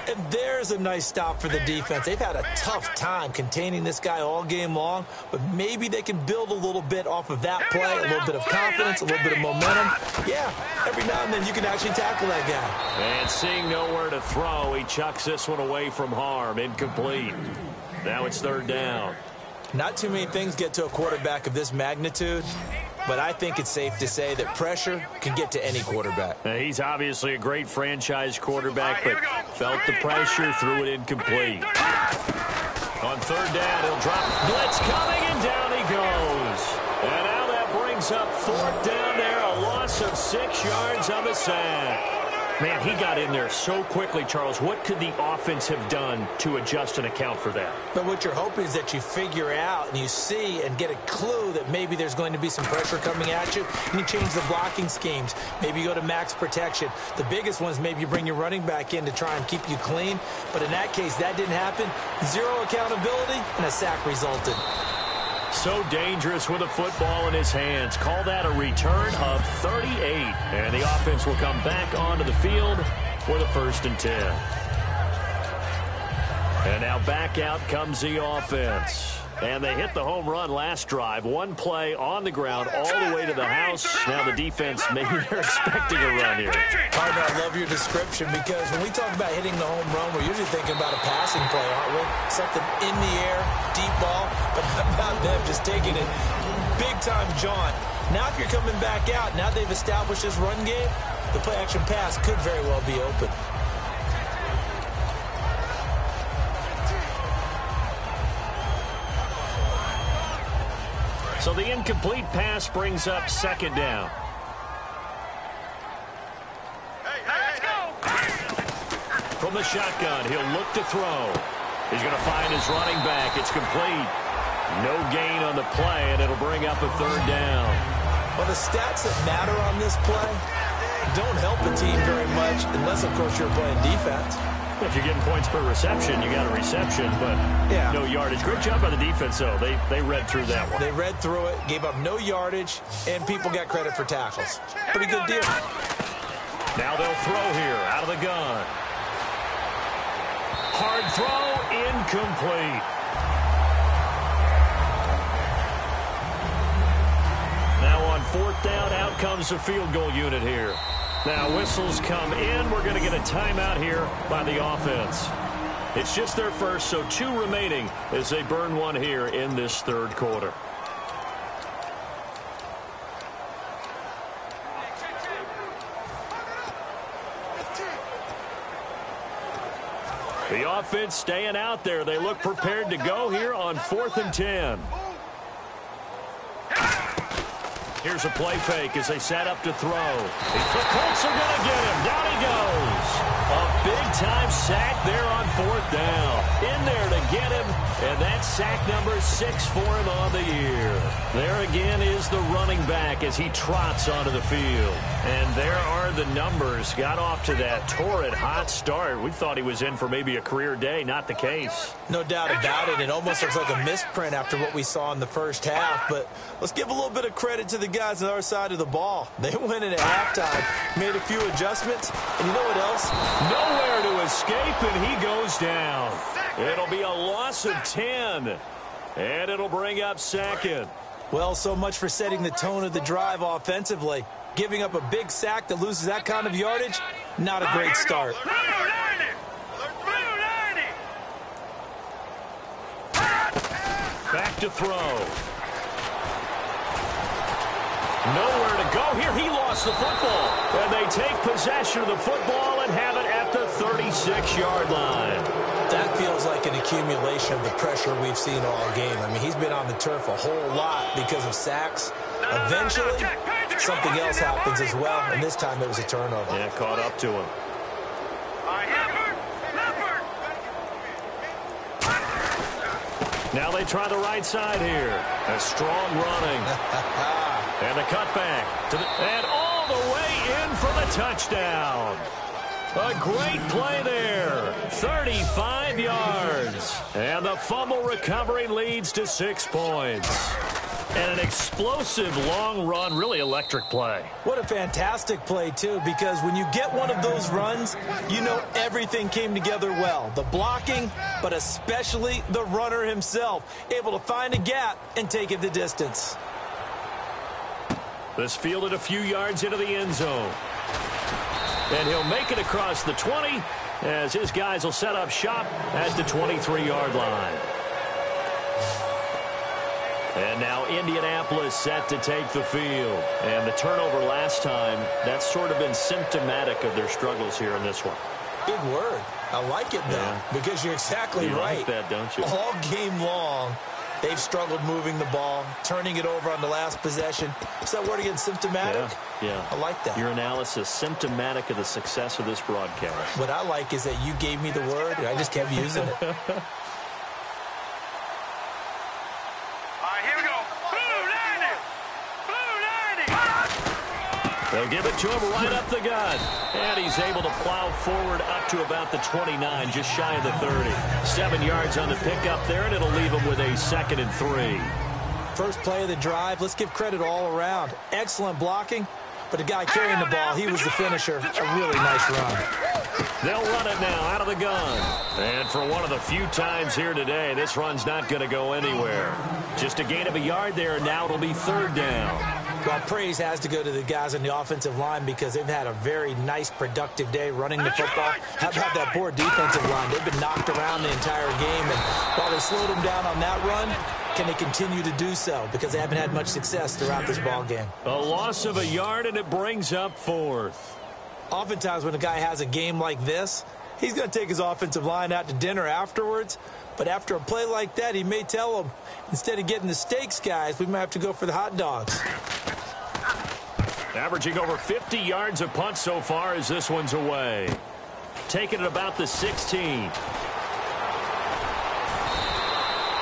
And there's a nice stop for the defense. They've had a tough time containing this guy all game long, but maybe they can build a little bit off of that play, a little bit of confidence, a little bit of momentum. Yeah, every now and then you can actually tackle that guy. And seeing nowhere to throw, he chucks this one away from harm. Incomplete. Now it's 3rd down. Not too many things get to a quarterback of this magnitude, but I think it's safe to say that pressure can get to any quarterback. He's obviously a great franchise quarterback, but felt the pressure, threw it incomplete. On 3rd down, he'll drop. Blitz coming, and down he goes. And now that brings up 4th down there, a loss of 6 yards on the sack. Man, he got in there so quickly, Charles. What could the offense have done to adjust and account for that? But what you're hoping is that you figure out and you see and get a clue that maybe there's going to be some pressure coming at you, and you change the blocking schemes. Maybe you go to max protection. The biggest one is maybe you bring your running back in to try and keep you clean. But in that case, that didn't happen. Zero accountability, and a sack resulted. So dangerous with a football in his hands. Call that a return of 38. And the offense will come back onto the field for the 1st and 10. And now back out comes the offense. And they hit the home run last drive. One play on the ground all the way to the house. Now the defense, maybe they're expecting a run here. Partner, I love your description because when we talk about hitting the home run, we're usually thinking about a passing play, aren't we? Something in the air, deep ball. But how about them just taking it big-time jaunt? Now if you're coming back out, now they've established this run game, the play-action pass could very well be open. So the incomplete pass brings up 2nd down. Let's go. From the shotgun, he'll look to throw. He's going to find his running back. It's complete. No gain on the play, and it'll bring up a 3rd down. Well, the stats that matter on this play don't help a team very much unless, of course, you're playing defense. If you're getting points per reception, you got a reception, but no yardage. Great job by the defense, though. They read through that one. They read through it, gave up no yardage, and people got credit for tackles. Pretty good deal. Now they'll throw here out of the gun. Hard throw, incomplete. Now on 4th down, out comes the field goal unit here. Now whistles come in. We're going to get a timeout here by the offense. It's just their first, so 2 remaining as they burn one here in this 3rd quarter. The offense staying out there. They look prepared to go here on 4th and 10. Here's a play fake as they set up to throw. The Colts are going to get him. Down he goes. A big-time sack there on 4th down. In there to get him, and that's sack number 6 for him on the year. There again is the running back as he trots onto the field. And there are the numbers. Got off to that torrid hot start. We thought he was in for maybe a career day. Not the case. No doubt about it. It almost looks like a misprint after what we saw in the first half. But let's give a little bit of credit to the guys on our side of the ball. They went in at halftime, made a few adjustments, and you know what else? Nowhere to escape, and he goes down. It'll be a loss of 10, and it'll bring up 2nd. Well, so much for setting the tone of the drive offensively. Giving up a big sack that loses that kind of yardage, not a great start. Back to throw. Nowhere to go here. He lost the football. And they take possession of the football and have it at the 36-yard line. That feels like an accumulation of the pressure we've seen all game. I mean, he's been on the turf a whole lot because of sacks. Eventually, something else happens as well, and this time it was a turnover. Yeah, caught up to him. Now they try the right side here. A strong running. And a cutback. And all the way in for the touchdown. A great play there. 35 yards. And the fumble recovery leads to 6 points. And an explosive long run, really electric play. What a fantastic play, too, because when you get one of those runs, you know everything came together well. The blocking, but especially the runner himself, able to find a gap and take it the distance. This fielded a few yards into the end zone. And he'll make it across the 20 as his guys will set up shop at the 23-yard line. And now Indianapolis set to take the field. And the turnover last time, that's sort of been symptomatic of their struggles here in this one. Big word. I like it, though, because you're exactly right. You like that, don't you? All game long, they've struggled moving the ball, turning it over on the last possession. Is that word again, symptomatic? Yeah. I like that. Your analysis, symptomatic of the success of this broadcast. What I like is that you gave me the word, and I just kept using it. They'll give it to him right up the gut. And he's able to plow forward up to about the 29, just shy of the 30. 7 yards on the pickup there, and it'll leave him with a 2nd and 3. First play of the drive, let's give credit all around. Excellent blocking, but the guy carrying the ball, he was the finisher. A really nice run. They'll run it now out of the gun. And for one of the few times here today, this run's not going to go anywhere. Just a gain of a yard there, and now it'll be third down. Well, praise has to go to the guys on the offensive line because they've had a very nice, productive day running the football. How about that poor defensive line? They've been knocked around the entire game, and while they slowed them down on that run, can they continue to do so? Because they haven't had much success throughout this ball game. A loss of a yard, and it brings up fourth. Oftentimes when a guy has a game like this, he's going to take his offensive line out to dinner afterwards. But after a play like that, he may tell them, instead of getting the steaks, guys, we might have to go for the hot dogs. Averaging over 50 yards a punt so far as this one's away. Taking it about the 16.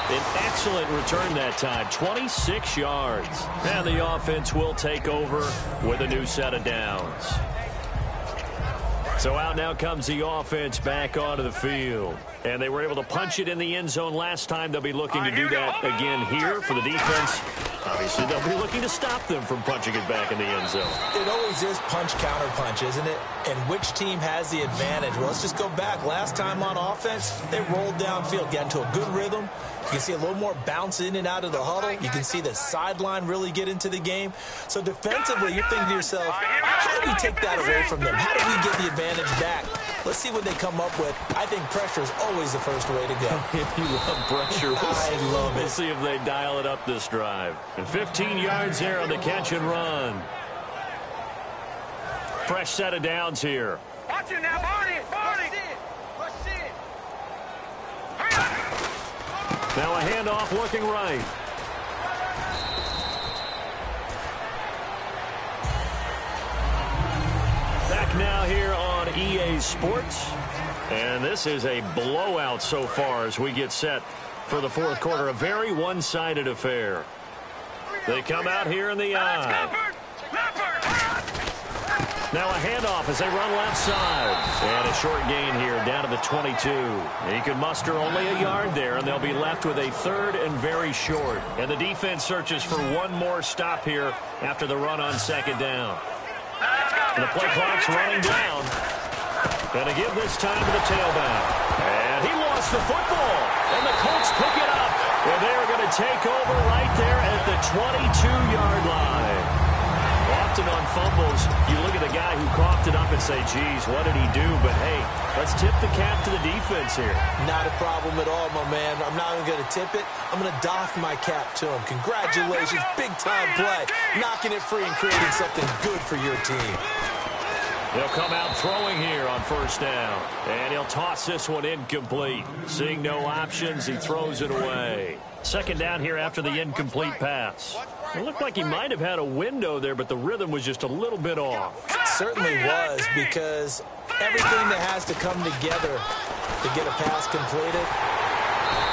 An excellent return that time, 26 yards. And the offense will take over with a new set of downs. So out now comes the offense back onto the field. And they were able to punch it in the end zone last time. They'll be looking to do that again here for the defense. Obviously, they'll be looking to stop them from punching it back in the end zone. It always is punch-counter-punch, isn't it? And which team has the advantage? Well, let's just go back. Last time on offense, they rolled downfield, got into a good rhythm. You can see a little more bounce in and out of the huddle. You can see the sideline really get into the game. So defensively, you're thinking to yourself, how do we take that away from them? How do we get the advantage back? Let's see what they come up with. I think pressure is always the first way to go. You love pressure. I love it. We'll see if they dial it up this drive. And 15 yards there on the catch and run. Fresh set of downs here. Watch it now, Barney. Barney. Now a handoff looking right. Back now here on EA Sports. And this is a blowout so far as we get set for the fourth quarter. A very one-sided affair. They come out here in the eye. Now a handoff as they run left side. And a short gain here down to the 22. He can muster only a yard there, and they'll be left with a third and very short. And the defense searches for one more stop here after the run on second down. And the play clock's running down. Going to give this time to the tailback. And he lost the football. And the Colts pick it up. And they're going to take over right there at the 22-yard line. Often on fumbles, you look at the guy who coughed it up and say, geez, what did he do? But, hey, let's tip the cap to the defense here. Not a problem at all, my man. I'm not even going to tip it. I'm going to doff my cap to him. Congratulations. Big-time play. Knocking it free and creating something good for your team. He'll come out throwing here on first down. And he'll toss this one incomplete. Seeing no options, he throws it away. Second down here after the incomplete pass. It looked like he might have had a window there, but the rhythm was just a little bit off. It certainly was, because everything that has to come together to get a pass completed,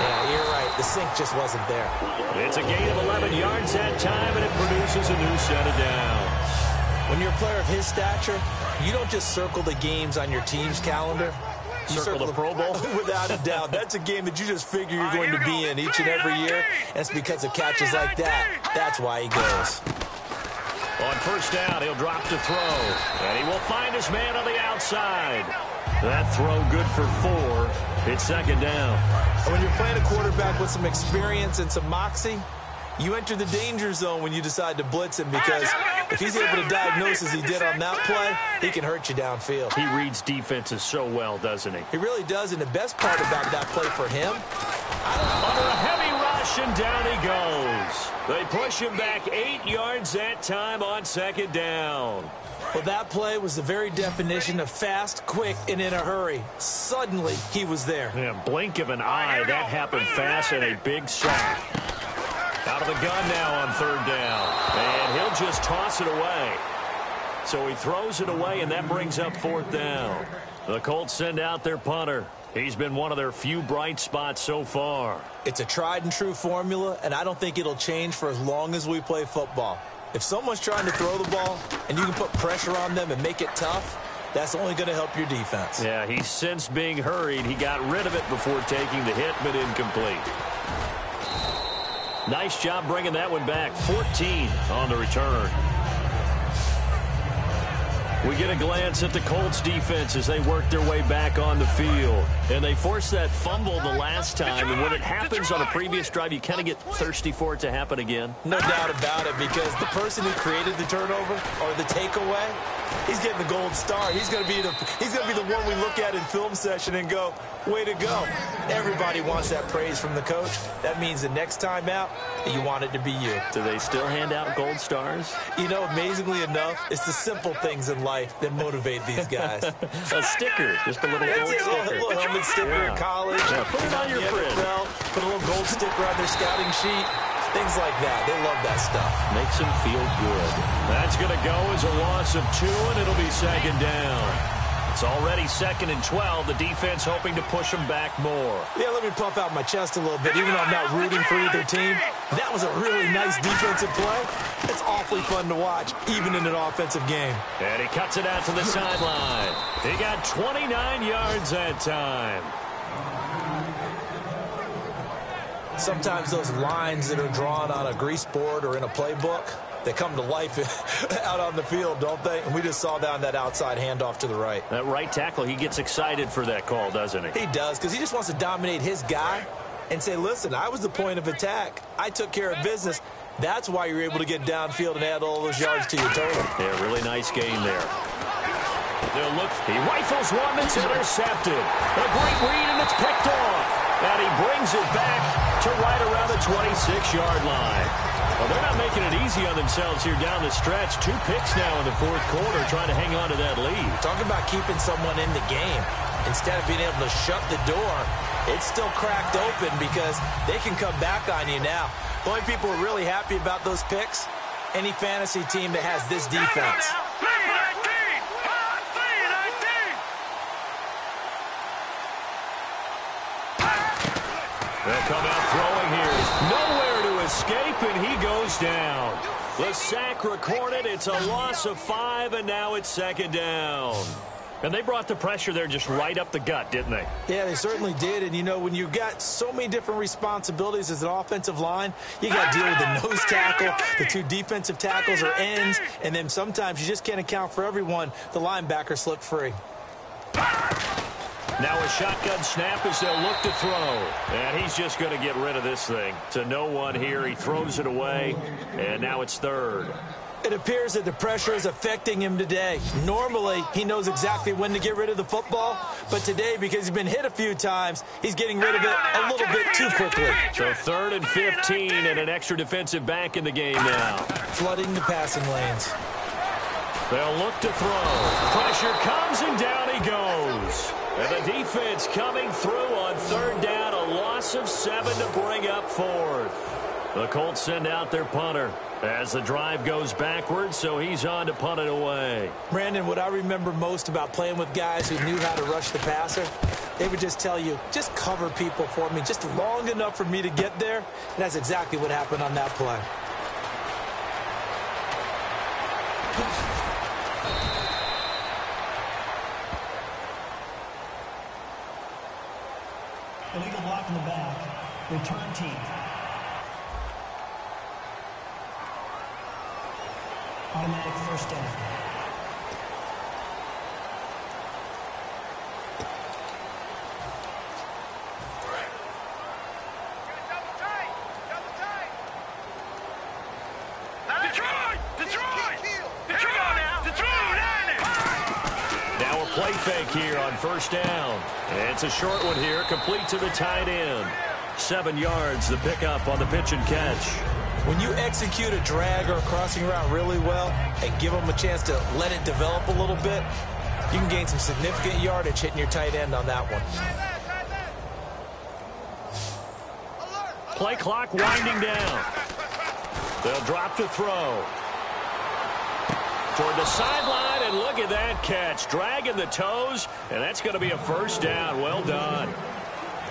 yeah, you're right. The sync just wasn't there. It's a gain of 11 yards that time, and it produces a new set of downs. When you're a player of his stature, you don't just circle the games on your team's calendar. You circle the Pro Bowl? Without a doubt. That's a game that you just figure you're going to be in each and every year. And it's because of catches like that. That's why he goes. On first down, he'll drop to throw. And he will find his man on the outside. That throw good for 4. It's second down. And when you're playing a quarterback with some experience and some moxie, you enter the danger zone when you decide to blitz him, because if he's able to diagnose as he did on that play, he can hurt you downfield. He reads defenses so well, doesn't he? He really does, and the best part about that play for him, under a heavy rush, and down he goes. They push him back 8 yards that time on second down. Well, that play was the very definition of fast, quick, and in a hurry. Suddenly, he was there. Yeah, blink of an eye. That happened fast, and a big sack. Out of the gun now on third down. And he'll just toss it away. So he throws it away, and that brings up fourth down. The Colts send out their punter. He's been one of their few bright spots so far. It's a tried-and-true formula, and I don't think it'll change for as long as we play football. If someone's trying to throw the ball, and you can put pressure on them and make it tough, that's only going to help your defense. Yeah, he's since being hurried. He got rid of it before taking the hit, but incomplete. Nice job bringing that one back. 14 on the return. We get a glance at the Colts defense as they work their way back on the field. And they forced that fumble the last time. And when it happens on a previous drive, you kind of get thirsty for it to happen again. No doubt about it, because the person who created the turnover or the takeaway, he's getting the gold star. He's going to be the one we look at in film session and go, way to go. Everybody wants that praise from the coach. That means the next time out, you want it to be you. Do they still hand out gold stars? You know, amazingly enough, it's the simple things in life that motivate these guys. A sticker, just a little gold sticker. A little helmet sticker in college. Yeah, put it on your fridge. Put a little gold sticker on their scouting sheet. Things like that. They love that stuff. Makes them feel good. That's going to go as a loss of 2, and it'll be second down. It's already 2nd and 12. The defense hoping to push them back more. Yeah, let me puff out my chest a little bit. Even though I'm not rooting for either team, that was a really nice defensive play. It's awfully fun to watch, even in an offensive game. And he cuts it out to the sideline. He got 29 yards that time. Sometimes those lines that are drawn on a grease board or in a playbook, they come to life out on the field, don't they? And we just saw that on that outside handoff to the right. That right tackle, he gets excited for that call, doesn't he? He does, because he just wants to dominate his guy and say, listen, I was the point of attack. I took care of business. That's why you're able to get downfield and add all those yards to your total. Yeah, really nice game there. Now look, he rifles one that's intercepted. A great read, and it's picked off. And he brings it back to right around the 26-yard line. Well, they're not making it easy on themselves here down the stretch. 2 picks now in the 4th quarter, trying to hang on to that lead. Talking about keeping someone in the game. Instead of being able to shut the door, it's still cracked open because they can come back on you now. The only people who are really happy about those picks, any fantasy team that has this defense. They'll come out throwing here. Nowhere to escape, and he goes down. The sack recorded. It's a loss of 5, and now it's 2nd down. And they brought the pressure there just right up the gut, didn't they? Yeah, they certainly did. And, you know, when you've got so many different responsibilities as an offensive line, you got to deal with the nose tackle, the 2 defensive tackles or ends, and then sometimes you just can't account for everyone. The linebacker slipped free. Now a shotgun snap as they'll look to throw. And he's just going to get rid of this thing. To no one here. He throws it away. And now it's 3rd. It appears that the pressure is affecting him today. Normally, he knows exactly when to get rid of the football. But today, because he's been hit a few times, he's getting rid of it a little bit too quickly. So 3rd and 15 and an extra defensive back in the game now. Flooding the passing lanes. They'll look to throw. Pressure comes and down he goes. And the defense coming through on 3rd down. A loss of 7 to bring up 4th. The Colts send out their punter as the drive goes backwards, so he's on to punt it away. Brandon, what I remember most about playing with guys who knew how to rush the passer, they would just tell you, just cover people for me, just long enough for me to get there. And that's exactly what happened on that play. Illegal block in the back. Return team. Automatic 1st down. Now a play fake here on 1st down. It's a short one here, complete to the tight end. 7 yards, the pickup on the pitch and catch. When you execute a drag or a crossing route really well and give them a chance to let it develop a little bit, you can gain some significant yardage hitting your tight end on that one. Play clock winding down. They'll drop to throw. Toward the sideline, and look at that catch. Dragging the toes, and that's going to be a 1st down. Well done.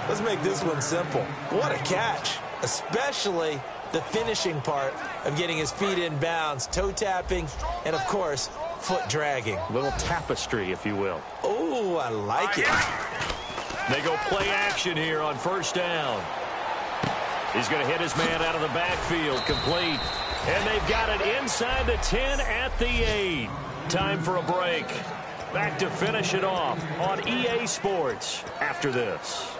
Let's make this one simple. What a catch, especially the finishing part of getting his feet in bounds, toe tapping, and, of course, foot dragging. A little tapestry, if you will. Oh, I like it. They go play action here on 1st down. He's going to hit his man out of the backfield, complete. And they've got it inside the 10 at the 8. Time for a break. Back to finish it off on EA Sports after this.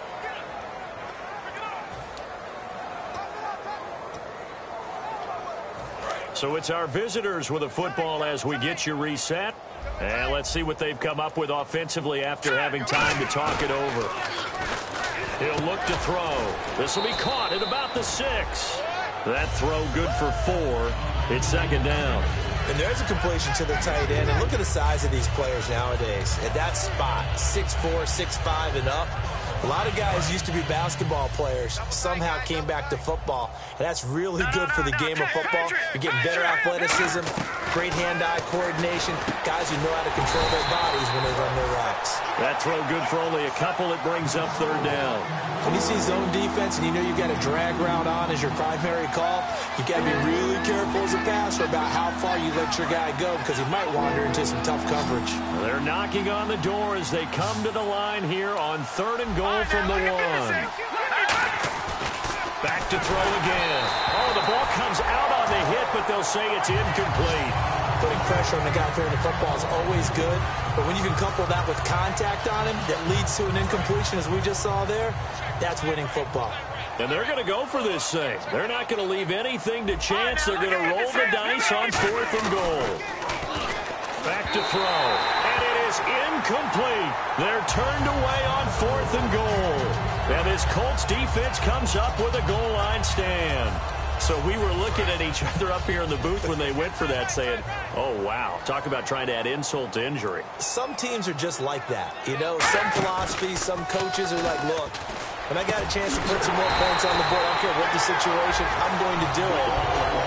So it's our visitors with a football as we get you reset. And let's see what they've come up with offensively after having time to talk it over. He'll look to throw. This will be caught at about the 6. That throw good for 4. It's second down. And there's a completion to the tight end. And look at the size of these players nowadays. At that spot, 6'4", 6'5", and up. A lot of guys used to be basketball players, somehow came back to football. And that's really good for the game of football. You're getting better athleticism, great hand-eye coordination, guys who know how to control their bodies when they run their routes. That throw good for only a couple. It brings up third down. When you see zone defense and you know you've got a drag route on as your primary call, you got to be really careful as a passer about how far you let your guy go because he might wander into some tough coverage. They're knocking on the door as they come to the line here on 3rd and goal from the 1. Back to throw again. Oh, the ball comes out on the hit, but they'll say it's incomplete. Putting pressure on the guy throwing the football is always good, but when you can couple that with contact on him that leads to an incompletion, as we just saw there, that's winning football. And they're going to go for this thing. They're not going to leave anything to chance. They're going to roll the dice on 4th and goal. Back to throw. And it is incomplete. They're turned away on 4th and goal. And this Colts defense comes up with a goal line stand. So we were looking at each other up here in the booth when they went for that saying, oh, wow, talk about trying to add insult to injury. Some teams are just like that. You know, some philosophies, some coaches are like, look, when I got a chance to put some more points on the board, I don't care what the situation, I'm going to do it.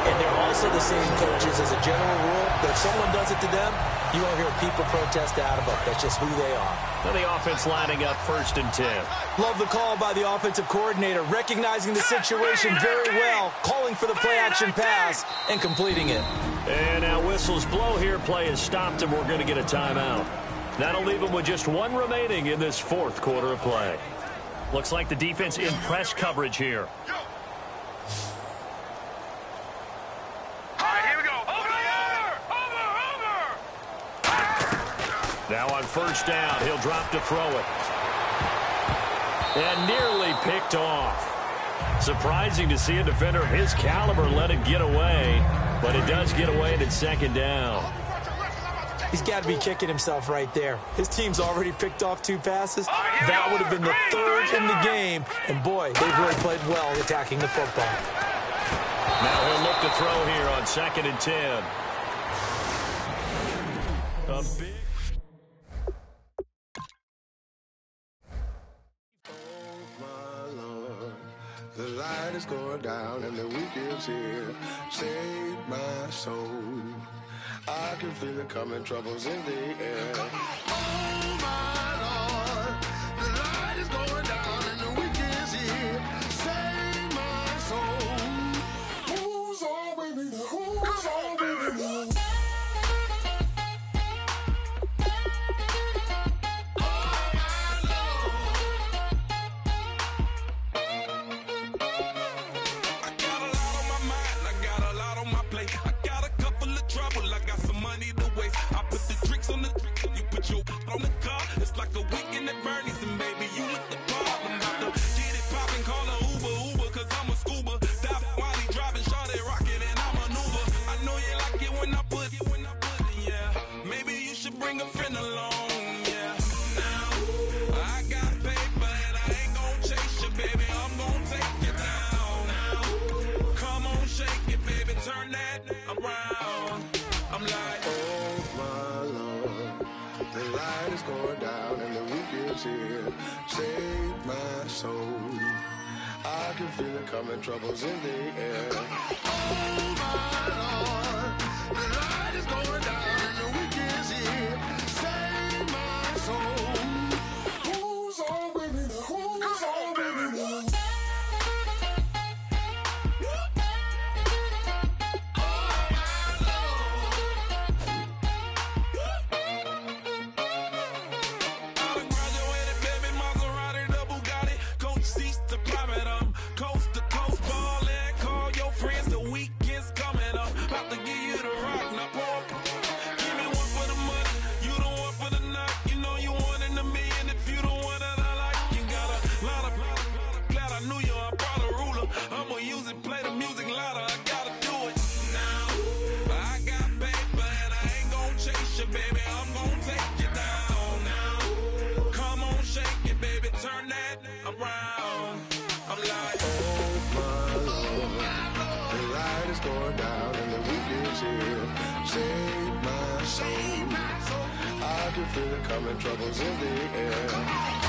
And they're also the same coaches as a general rule that if someone does it to them, you won't hear people protest out of it. That's just who they are. And the offense lining up 1st and 10. Love the call by the offensive coordinator, recognizing the situation very well, calling for the play-action pass, and completing it. And now whistles blow here. Play is stopped, and we're going to get a timeout. That'll leave them with just 1 remaining in this 4th quarter of play. Looks like the defense in press coverage here. Now on 1st down, he'll drop to throw it. And nearly picked off. Surprising to see a defender of his caliber let it get away, but it does get away and it's 2nd down. He's got to be kicking himself right there. His team's already picked off 2 passes. That would have been the 3rd in the game. And, boy, they've really played well attacking the football. Now he'll look to throw here on 2nd and 10. A big... The light is going down and the week is here. Save my soul. I can feel it coming, troubles in the air. Oh my Lord, the light is going down and the week is here. Save my soul. Who's all with me? Who's all with me? On the car, it's like a weekend at Bernie's, and baby, you look the part. I'm about to get it poppin', call a Uber, cause I'm a scuba. Dive while he driving, shawty rockin', and I maneuver. I know you like it when I put it, yeah. Maybe you should bring a friend along, yeah. Now, I got paper, and I ain't gon' chase you, baby. I'm gon' take you down. Now, come on, shake it, baby, turn that around. I'm like, oh my Lord. The light is going down and the week is here. Save my soul. I can feel it coming, troubles in the air. Oh my Lord, the light is going down and the week is here. Save my soul. Who's all with me? Who's all with me? Coast to coast, going down and the weekend's here. Save my soul. I can feel it coming, troubles in the air.